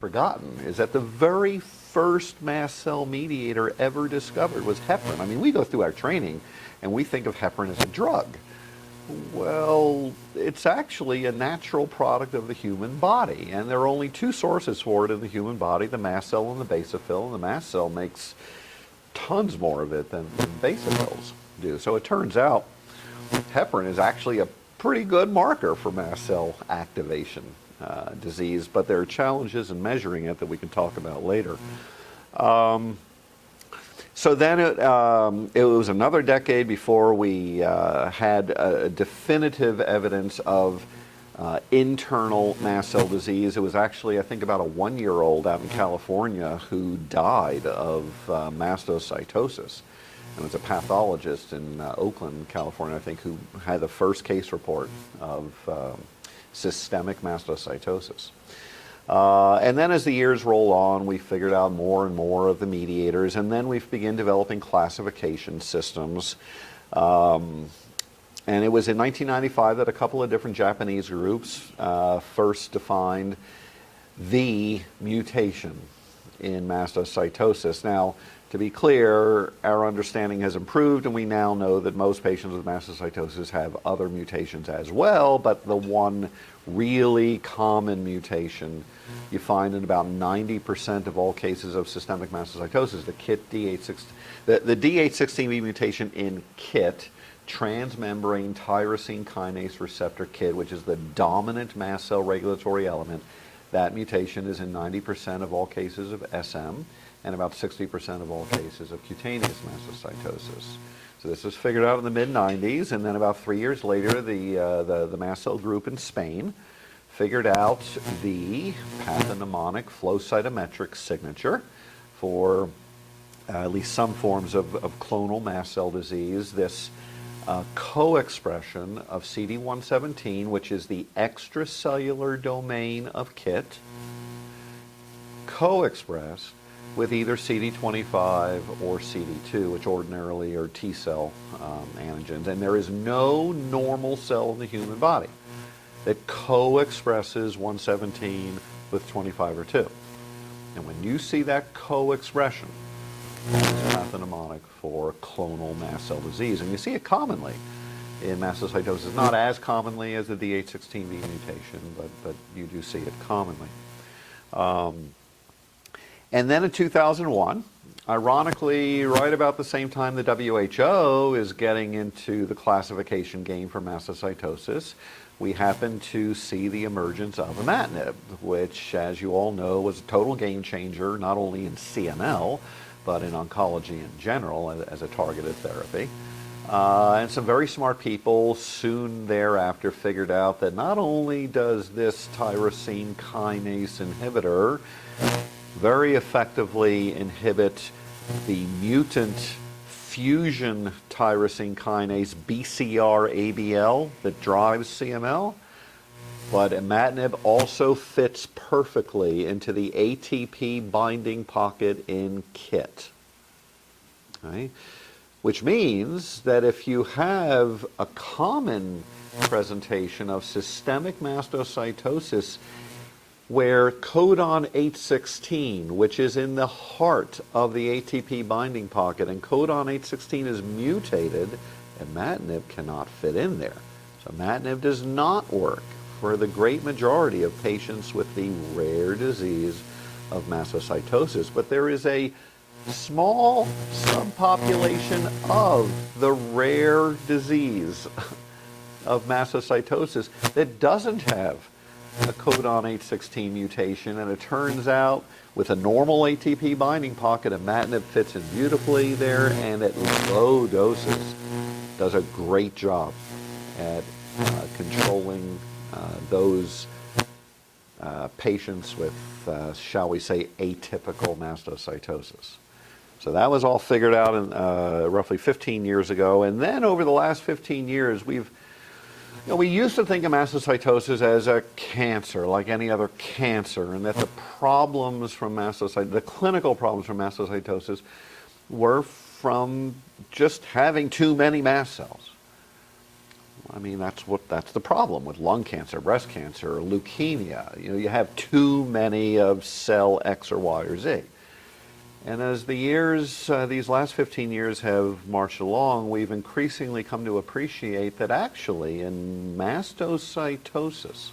forgotten is that the very first mast cell mediator ever discovered was heparin. I mean, we go through our training and we think of heparin as a drug. Well, it's actually a natural product of the human body, and there are only two sources for it in the human body, the mast cell and the basophil, and the mast cell makes tons more of it than basophils do. So it turns out heparin is actually a pretty good marker for mast cell activation disease, but there are challenges in measuring it that we can talk about later. So then it was another decade before we had definitive evidence of internal mast cell disease. It was actually, I think, about a 1-year-old out in California who died of mastocytosis. And it was a pathologist in Oakland, California, I think, who had the first case report of systemic mastocytosis. And then as the years roll on, we figured out more and more of the mediators, and then we began developing classification systems. And it was in 1995 that a couple of different Japanese groups first defined the mutation in mastocytosis. Now, to be clear, our understanding has improved, and we now know that most patients with mastocytosis have other mutations as well, but the one really common mutation you find in about 90% of all cases of systemic mastocytosis, the KIT D816, the D816V mutation in KIT, transmembrane tyrosine kinase receptor KIT, which is the dominant mast cell regulatory element. That mutation is in 90% of all cases of SM and about 60% of all cases of cutaneous mastocytosis. So this was figured out in the mid-90s, and then about 3 years later, the mast cell group in Spain figured out the pathognomonic flow cytometric signature for at least some forms of clonal mast cell disease, this co-expression of CD117, which is the extracellular domain of KIT, co-expressed with either CD25 or CD2, which ordinarily are T cell antigens. And there is no normal cell in the human body that co-expresses 117 with 25 or 2. And when you see that co-expression, it's pathognomonic for clonal mast cell disease. And you see it commonly in mastocytosis, not as commonly as the D816V mutation, but you do see it commonly. And then in 2001, ironically, right about the same time the WHO is getting into the classification game for mastocytosis, we happen to see the emergence of imatinib, which, as you all know, was a total game changer, not only in CML, but in oncology in general as a targeted therapy. And some very smart people soon thereafter figured out that not only does this tyrosine kinase inhibitor very effectively inhibit the mutant fusion tyrosine kinase BCR-ABL that drives CML, but imatinib also fits perfectly into the ATP binding pocket in KIT. Okay? Which means that if you have a common presentation of systemic mastocytosis where codon 816, which is in the heart of the ATP binding pocket, and codon 816 is mutated, imatinib cannot fit in there. So imatinib does not work for the great majority of patients with the rare disease of mastocytosis. But there is a small subpopulation of the rare disease of mastocytosis that doesn't have a codon 816 mutation, and it turns out with a normal ATP binding pocket, imatinib fits in beautifully there, and at low doses does a great job at controlling those patients with, shall we say, atypical mastocytosis. So that was all figured out in, roughly 15 years ago, and then over the last 15 years we used to think of mastocytosis as a cancer, like any other cancer, and that the problems from the clinical problems from mastocytosis were from just having too many mast cells. I mean, that's the problem with lung cancer, breast cancer, leukemia. You have too many of cell X or Y or Z. And as the years, these last 15 years have marched along, we've increasingly come to appreciate that actually in mastocytosis,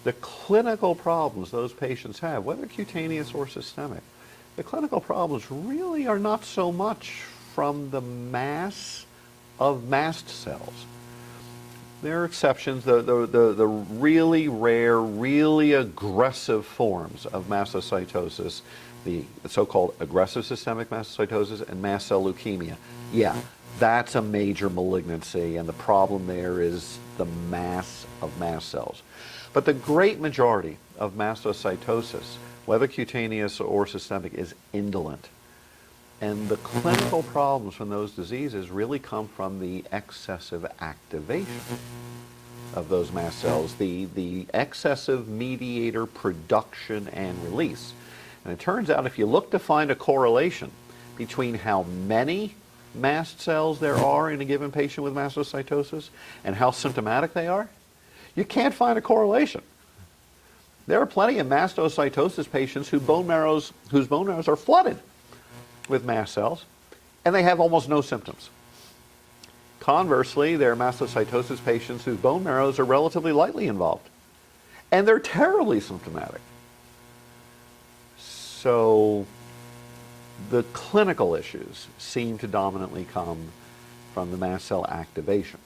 the clinical problems those patients have, whether cutaneous or systemic, the clinical problems really are not so much from the mass of mast cells. There are exceptions. The really rare, really aggressive forms of mastocytosis, the so-called aggressive systemic mastocytosis and mast cell leukemia. Yeah, that's a major malignancy, and the problem there is the mass of mast cells. But the great majority of mastocytosis, whether cutaneous or systemic, is indolent. And the clinical problems from those diseases really come from the excessive activation of those mast cells, the excessive mediator production and release. And it turns out if you look to find a correlation between how many mast cells there are in a given patient with mastocytosis and how symptomatic they are, you can't find a correlation. There are plenty of mastocytosis patients whose bone marrows are flooded with mast cells, and they have almost no symptoms. Conversely, there are mastocytosis patients whose bone marrows are relatively lightly involved, and they're terribly symptomatic. So the clinical issues seem to dominantly come from the mast cell activation.